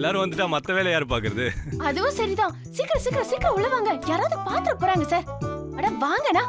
எல்லாரும் வந்துட்டா மத்த வேலை யாரு பாக்குறது? அதுவும் சரிதான். சீக்கிரம் சீக்கிரம் சீக்கிரம் உள்ள வாங்க. யாராவது பாத்திர போறாங்க சார். அட வாங்கடா,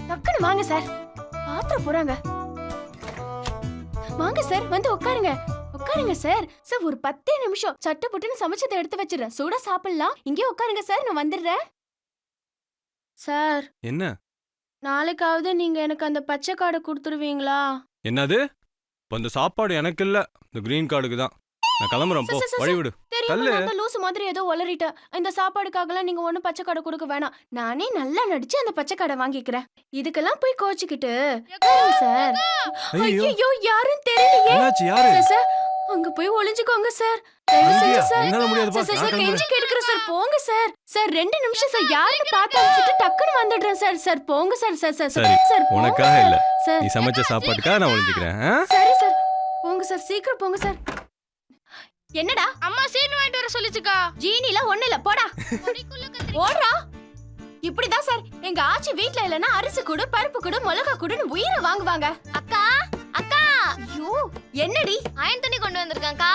டக்குன்னு வாங்க சார். பாத்திர போறாங்க. வாங்க சார், வந்து உட்காருங்க. உட்காருங்க சார். சார் ஒரு 10 நிமிஷம் சட்டை புட்டுன்னு சமைச்சதை எடுத்து வச்சிடுறேன். சூடா சாப்பிடலாம். இங்கே உட்காருங்க சார், நான் வந்துடுறேன். சார், என்ன நாளைக்காவது நீங்க எனக்கு அந்த பச்சை கார்டை கொடுத்துருவீங்களா? என்னது? இப்ப அந்த சாப்பாடு எனக்கு இல்ல, இந்த கிரீன் கார்டுக்கு தான். நான் கிளம்புறேன், போ. வழி விடு. தெரியும், நான் தான் லூசு மாதிரி ஏதோ ஒளறிட்டேன். இந்த சாப்பாடுக்காகலாம் நீங்க ஒண்ணும் பச்சை கார்டை கொடுக்க வேணாம். நானே நல்லா நடிச்சு அந்த பச்சை கார்டை வாங்கிக்கிறேன். இதுக்கெல்லாம் போய் கோச்சிக்கிட்டு சார். ஐயோ, ஐயோ, யாரும் தெரியலையே. என்னாச்சு? யாரு? சார், அங்க போய் ஒளிஞ்சுக்கோங்க சார். தயவு செஞ்சு சார். என்னால முடியாது பா. சார், சார், கெஞ்சி கேட்கிறேன் சார், போங்க சார். சார் 2 நிமிஷம் சார், யாருன்னு பார்த்து அனுப்பிச்சிட்டு டக்குன்னு வந்துடுறேன் சார். சார் போங்க சார். சார் சார் சரி, சார், உனக்காக இல்ல, சார். நீ சமைச்ச சாப்பாட்டுக்காக நான் ஒளிஞ்சுக்கிறேன். சரி சார், போங்க சார், சீக்கிரம் போங்க சார். என்னடா? அம்மா சீன் வாங்கிட்டு வர சொல்லிச்சுக்கா. ஜீனில ஒண்ணு இல்ல, போடா. ஓடுறா. இப்படிதான் சார் எங்க ஆச்சி வீட்ல இல்லனா அரிசி கூடு, பருப்பு கூடு, மிளகா கூடுன்னு உயிரை வாங்குவாங்க. அக்கா அக்கா, ஐயோ, என்னடி? அயன் துணி கொண்டு வந்திருக்காங்கக்கா.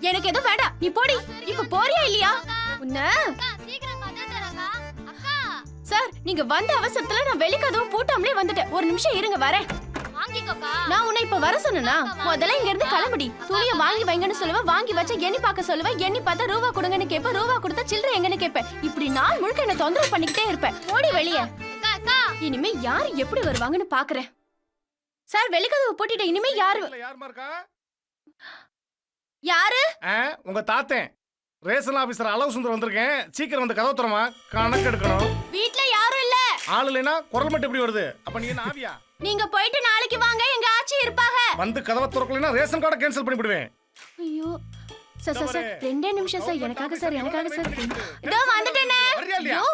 எனக்கு எதுவும் வேண்டாம், நீ போடி. இப்ப போறியா இல்லையா? உன்ன அக்கா சீக்கிரம் கொண்டு வரங்க. அக்கா சார், நீங்க வந்த அவசரத்துல நான் வெளிக்கதவும் பூட்டாமலே வந்துட்டேன். ஒரு நிமிஷம் இருங்க, வரேன். வாங்கிக்கோக்கா. நான் உன்னை இப்ப வர சொன்னா முதல்ல இங்க இருந்து கிளம்புடி. துணியை வாங்கி வைங்கன்னு சொல்லுவேன், வாங்கி வச்சா எண்ணி பார்க்க சொல்லுவேன், எண்ணி பார்த்தா ரூபா கொடுங்கன்னு கேட்பேன், ரூபா கொடுத்தா சில்லறை எங்கன்னு கேட்பேன். இப்படி நாள் முழுக்க என்ன தொந்தரவு பண்ணிக்கிட்டே இருப்பேன். ஓடி வெளியே. அக்கா அக்கா, இனிமே யாரு எப்படி வருவாங்கன்னு பாக்குறேன். சார், வெளிக்கதவு போட்டுட்டு இனிமே யாரு யாருமா இருக்கா? யாரு? உங்க தாத்தன் ரேஷன் ஆபீசர் அளவு சுந்தரம் வந்திருக்கேன். சீக்கிரம் வந்து கதவு திறமா, கணக்கு எடுக்கணும். வீட்ல யாரும் இல்ல. ஆள் இல்லைன்னா குரல் மட்டும் எப்படி வருது? அப்ப நீ என்ன ஆவியா? நீங்க போயிட்டு நாளைக்கு வாங்க, எங்க ஆச்சி இருப்பாங்க. வந்து கதவை திறக்கலைன்னா ரேஷன் கார்டை கேன்சல் பண்ணி விடுவேன். ஐயோ சார், சார், சார், 2 நிமிஷம் சார், எனக்காக சார், எனக்காக சார். இதோ வந்துட்டேனே. ஐயோ,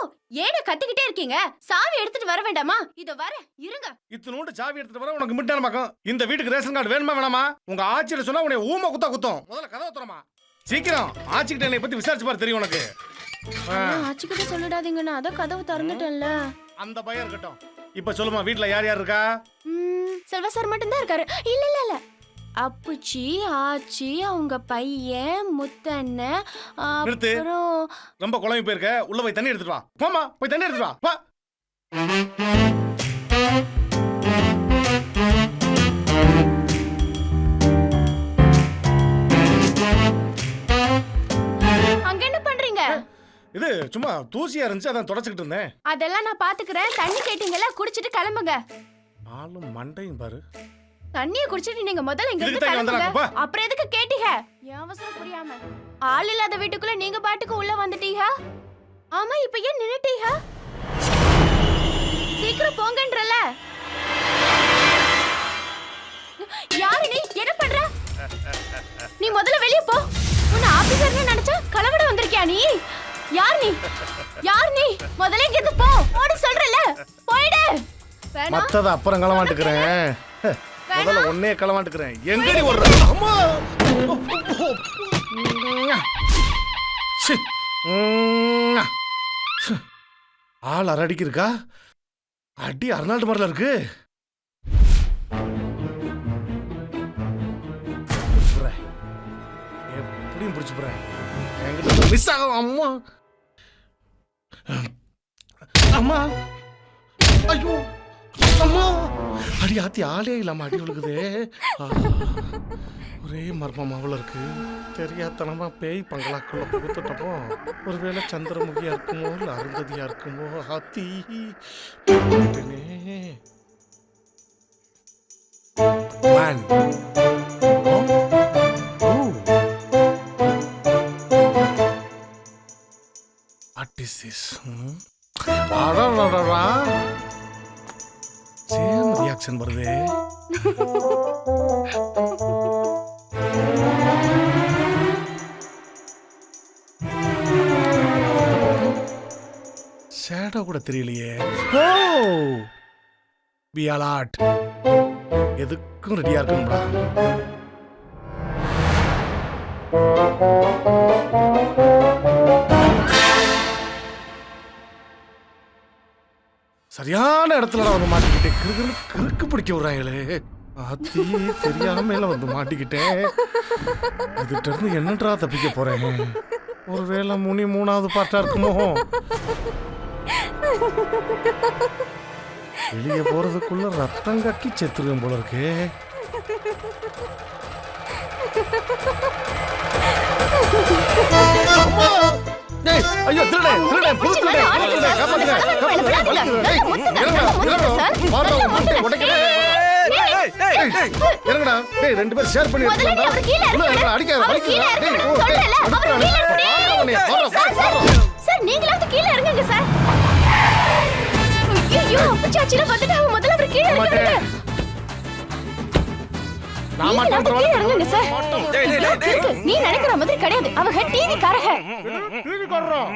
ஏன கத்திக்கிட்டே இருக்கீங்க? சாவி எடுத்துட்டு வர வேண்டாமா? இதோ வரேன், இருங்க. இத்தனோண்டு சாவி எடுத்துட்டு வர உனக்கு மிட்டானமாக்கும். இந்த வீட்டுக்கு ரேஷன் கார்டு வேணுமா வேணாமா? உங்க ஆட்சியில சொன்னா உன்னை ஊமை குத்தா குத்தும். முதல்ல கதவை திறமா. சீக்கிரம். ஆட்சிக்கிட்ட என்னை பத்தி விசாரிச்சு பாரு, தெரியும் உனக்கு. ஆச்சி கிட்ட சொல்லிடாதீங்க, நான் அத கதவு திறந்துட்டேன்ல. அந்த பயம் இருக்கட்டும். இப்ப சொல்லுமா, வீட்ல யார் யார் இருக்கா? செல்வா சார் மட்டும் தான் இருக்காரு. இல்ல இல்ல இல்ல, அப்புச்சி, ஆச்சி, அவங்க பையன், முத்தண்ணன், நிறுத்து. அப்புறம் ரொம்ப குழம்பி போயிருக்க. உள்ள போய் தண்ணி எடுத்துட்டு வா. போமா, போய் தண்ணி எடுத்துட்டு வா. வா. அங்க என்ன பண்றீங்க? இது சும்மா தூசியா இருந்துச்சு, அதான் தொடச்சிக்கிட்டு இருந்தேன். அதெல்லாம் நான் பாத்துக்கிறேன். தண்ணி கேட்டீங்கல்ல, குடிச்சிட்டு கிளம்புங்க. ஆளும் மண்டையும் பாரு. தண்ணிய குடிச்சிட்டு நீங்க முதல்ல இங்க இருந்து இதுக்கு தண்ணி கிளம்புங்க. வந்தா அப்புறம் எதுக்கு கேட்டீங்க? ஏன் அவசரம் புரியாம? ஆள் இல்லாத வீட்டுக்குள்ள நீங்க பாட்டுக்கு உள்ள வந்துட்டீங்க. ஆமா, இப்ப ஏன் நின்னுட்டீங்க? சீக்கிரம் போங்கன்றல. யாரு நீ? என்ன பண்ற? நீ முதல்ல வெளிய போ. உன்னை ஆபீசர்னு நினைச்சா கலவட வந்திருக்கியா நீ? யார் நீ? யார் நீ? முதல்ல இங்க இருந்து போ. ஓட சொல்றல. போய்டு. வேணா. மத்தத அப்புறம் களவாண்டுக்கிறேன். முதல்ல ஒண்ணே களவாண்டுக்கிறேன். எங்கடி ஓடுற? அம்மா. சி. ஆள் அரடிக்கு இருக்கா? அடி அர்னால்டு மாதிரில இருக்கு. எப்படியும் பிடிச்சு போறேன். எங்கிட்ட மிஸ் ஆகும். அம்மா அம்மா, ஐயோ அம்மா, அடி ஆத்தி ஆளே இல்லாம அடி விழுகுது. ஒரே மர்மம் அவ்வளோ இருக்கு. தெரியாதனமா பேய் பங்களாக்குள்ள புகுத்துட்டப்போ ஒருவேளை சந்திரமுகியா இருக்குமோ இல்ல அருந்ததியா இருக்குமோ? ஆத்தி What is this? Same reaction வருது. ஷேடோ கூட தெரியலையே. ஓ, பி அலர்ட். எதுக்கும் ரெடியா இருக்கணும்டா. சரியான இடத்துல வந்து மாட்டிக்கிட்டேன். கிறுக்கு பிடிக்க விடுறாங்களே. ஆத்தி, தெரியாம வந்து மாட்டிக்கிட்டேன். இதுகிட்ட இருந்து என்னன்றா தப்பிக்க போறேன்? ஒருவேளை முனி 3வது பார்ட்டா இருக்குமோ? வெளியே போறதுக்குள்ள ரத்தம் கக்கி செத்துருவேன் போல இருக்கு. ஐயோ திருடே திருடே புது திருடே காப்பாத்துங்க இறங்கடா. டேய் ரெண்டு பேரும் ஷேர் பண்ணி எடுத்துடா. அடிக்காத சார் நீங்களாவது கீழ இறங்குங்க சார். ஐயோ அப்பச்சாச்சில வந்துட்டாங்க. முதல்ல அவர் கீழ இறங்குங்க. நான் மட்டும் கீழ இறங்குங்க சார். நீ நினைக்கிற மாதிரி கிடையாது. அவங்க டிவி காரக. டிவி காரறோம்.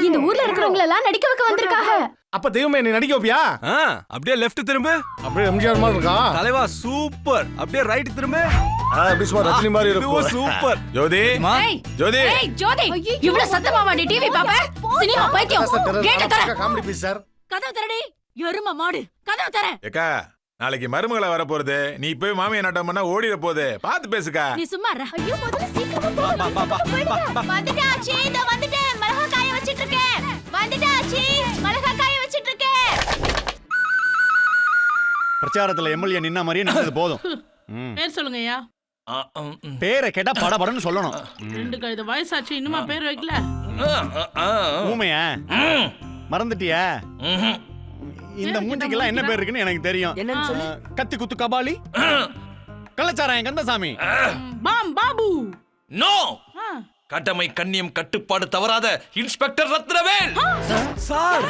இந்த ஊர்ல இருக்கிறவங்க எல்லாம் நடிக்க வைக்க வந்திருக்காங்க. அப்ப தெய்வமே நீ நடிக்க வைப்பியா? அப்படியே லெஃப்ட் திரும்ப. அப்படியே எம்ஜிஆர் மாதிரி இருக்கா தலைவா? சூப்பர். அப்படியே ரைட் திரும்ப. பிஸ்வா ரத்னி மாதிரி இருக்கும். சூப்பர். ஜோதி ஜோதி ஜோதி இவ்வளவு சத்தமா வாடி டிவி பாப்ப. சினிமா பைத்தியம். கேட்ட தர. Comedy piece sir. கதவு தரடி. எரும மாடு. கதவு தர. ஏக்கா நாளைக்கு மருமகளை வர போறது. நீ போய் மாமியை நாட்டம் பண்ணா ஓடிட போகுது. பாத்து பேசுக்கா. நீ சும்மா இரு. ஐயோ முதல்ல சீக்கிரமா போ. வந்துட்டாச்சி. இத வந்துட்டேன். மிளகா காய வச்சிட்டு இருக்கேன். வந்துட்டாச்சி. மிளகா காய வச்சிட்டு இருக்கேன். பிரச்சாரத்துல எம்எல்ஏ நின்ன மாதிரியே நின்னது போதும். பேர் சொல்லுங்கய்யா. பேரை கேட்டா படபடன்னு சொல்லணும். ரெண்டு கழுத வயசாச்சு இன்னுமா பேர் வைக்கல? ஊமையா மறந்துட்டியா? இந்த மூஞ்சிக்கெல்லாம் என்ன பேர் இருக்குன்னு எனக்கு தெரியும். கத்தி குத்து கபாலி, கள்ளச்சாராயம் கந்தசாமி, பாம் பாபு. நோ கடமை கண்ணியம் கட்டுப்பாடு தவறாத இன்ஸ்பெக்டர் ரத்னவேல். சார்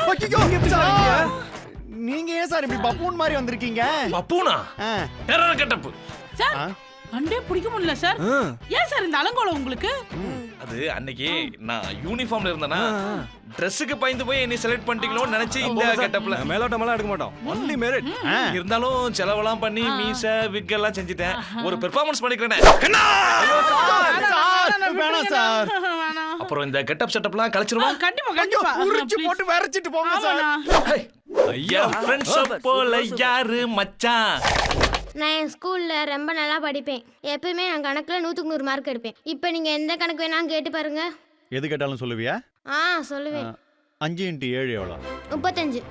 நீங்க ஏன் சார் இப்படி பப்பூன் மாதிரி வந்திருக்கீங்க? பப்பூனா? Terror getup. சார் அண்டே பிடிக்க முடியல சார். ஏன் சார் இந்த அலங்கோலம் உங்களுக்கு? அது அன்னைக்கு நான் யூனிஃபார்ம்ல இருந்தேனா, Dressக்கு பயந்து போய் என்னை செலக்ட் பண்ணிட்டீங்களோன்னு நினைச்சு இந்த கெட்டப்ல. மேலோட்டமெல்லாம் எடுக்க மாட்டோம். Only merit. இருந்தாலும் செலவெல்லாம் பண்ணி மீச விக் எல்லாம் செஞ்சுட்டேன். ஒரு பெர்ஃபார்மன்ஸ் பண்ணிக்கிறேன். வேணாம் சார். அப்புறம் இந்த கெட்டப் செட்டப்லாம் கழிச்சிருவா. கண்டிப்பா கண்டிப்பா. உரிச்சு போட்டு வரைச்சிட்டு போங்க சார். ஐயா ஃப்ரெண்ட்ஸ் போல யாரு மச்சான்? நான் என் ஸ்கூல்ல ரொம்ப நல்லா படிப்பேன். எப்பவுமே நான் கணக்குல 100க்கு 100 மார்க் எடுப்பேன். இப்போ நீங்க எந்த கணக்கு வேணாலும் கேட்டு பாருங்க. எது கேட்டாலும் சொல்லுவியா? சொல்லுவேன். 5 × 7 எவ்வளோ? 35.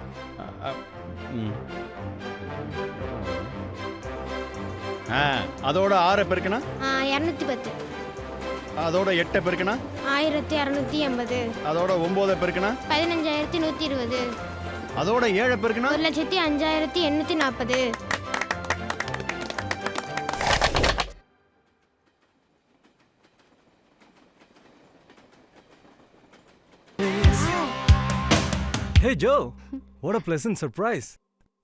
அதோட 6 பெருக்குனா? 210. அதோட 8 பெருக்குனா? 1280. அதோட 9 பெருக்குனா? 15120. அதோட 7 பெருக்குனா? 1,05,840. ஹே Joe, what a pleasant surprise.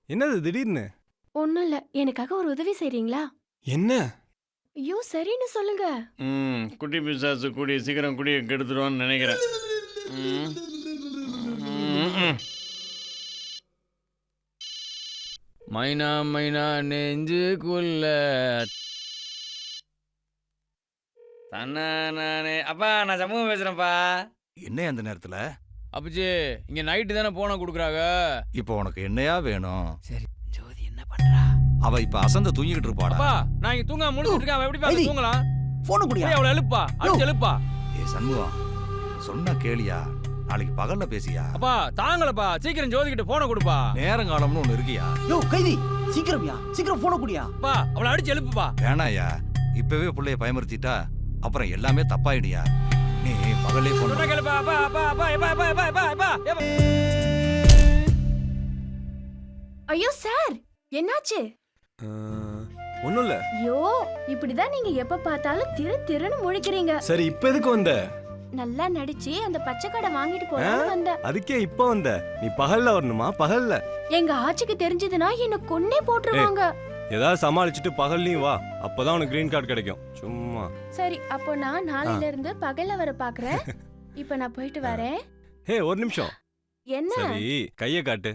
என்னது திடீர்னு? ஒண்ணும் இல்ல. எனக்காக ஒரு உதவி செய்றீங்களா? என்ன? ஐயோ சரின்னு சொல்லுங்க. குட்டி பிசாசு கூடிய சீக்கிரம் குடிய கெடுத்துருவான்னு நினைக்கிறேன். மைனா மைனா நெஞ்சுக்குள்ள தன்னானே. அப்பா நான் சமூகம் பேசுறேன்ப்பா. என்ன அந்த நேரத்துல? அப்பச்சி இங்க நைட்டு தானே போன குடுக்குறாங்க. இப்போ உனக்கு என்னையா வேணும்? சரி ஜோதி என்ன பண்றா? அவ இப்ப அசந்த தூங்கிட்டு இருப்பாடா. அப்பா நான் இங்க தூங்க முழிச்சிட்டு இருக்கேன். அவ எப்படி பாத்து தூங்கலாம்? போன் குடியா? அவள எழுப்பா. அடிச்சு எழுப்பா. ஏ சண்முகம் சொன்னா கேளியா? நாளைக்கு பகல்ல பேசியா? அப்பா தாங்களப்பா சீக்கிரம் ஜோதி கிட்ட போன கொடுப்பா. நேரங்காலம்னு ஒண்ணு இருக்கியா? யோ கைதி சீக்கிரம்யா சீக்கிரம் போன குடியா. அப்பா அவள அடிச்சு எழுப்புப்பா. வேணாயா, இப்பவே புள்ளைய பயமுறுத்திட்டா அப்புறம் எல்லாமே தப்பாயிடுயா. நீ பகல்லே போன் சொன்னா கேளுப்பா. அப்பா அப்பா அப்பா எப்பா எப்பா எப்பா எப்பா எப்பா. ஐயோ சார் என்னாச்சு? ஒண்ணும் இல்ல. ஐயோ இப்படிதான் நீங்க எப்ப பார்த்தாலும் திருன்னு முழிக்கிறீங்க. சரி இப்ப எதுக்கு வந்த? நல்லா நடிச்சு அந்த பச்சை கடை வாங்கிட்டு போறேன்னு வந்த. அதுக்கே இப்ப வந்த? நீ பகல்ல வரணுமா? பகல்ல எங்க ஆட்சிக்கு தெரிஞ்சதுன்னா என்ன கொன்னே போட்டுருவாங்க. ஏதாவது சமாளிச்சுட்டு பகல்லையும் வா. அப்பதான் உனக்கு கிரீன் கார்டு கிடைக்கும். சும்மா. சரி அப்போ நான் நாளையில இருந்து பகல்ல வர பாக்குறேன். இப்ப நான் போயிட்டு வரேன். ஹே ஒரு நிமிஷம். என்ன? சரி கைய காட்டு.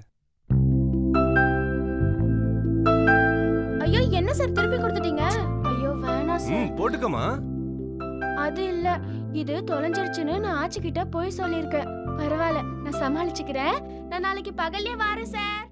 ஐயோ என்ன சார் திருப்பி கொடுத்துட்டீங்க? ஐயோ வேணாம் சார். போட்டுக்கமா. அது இல்ல, இது தொலைஞ்சிருச்சுன்னு நான் ஆச்சிக்கிட்ட போய் சொல்லிருக்கேன். பரவாயில்ல நான் சமாளிச்சுக்கிறேன். நான் நாளைக்கு பகல்லே வரேன் சார்.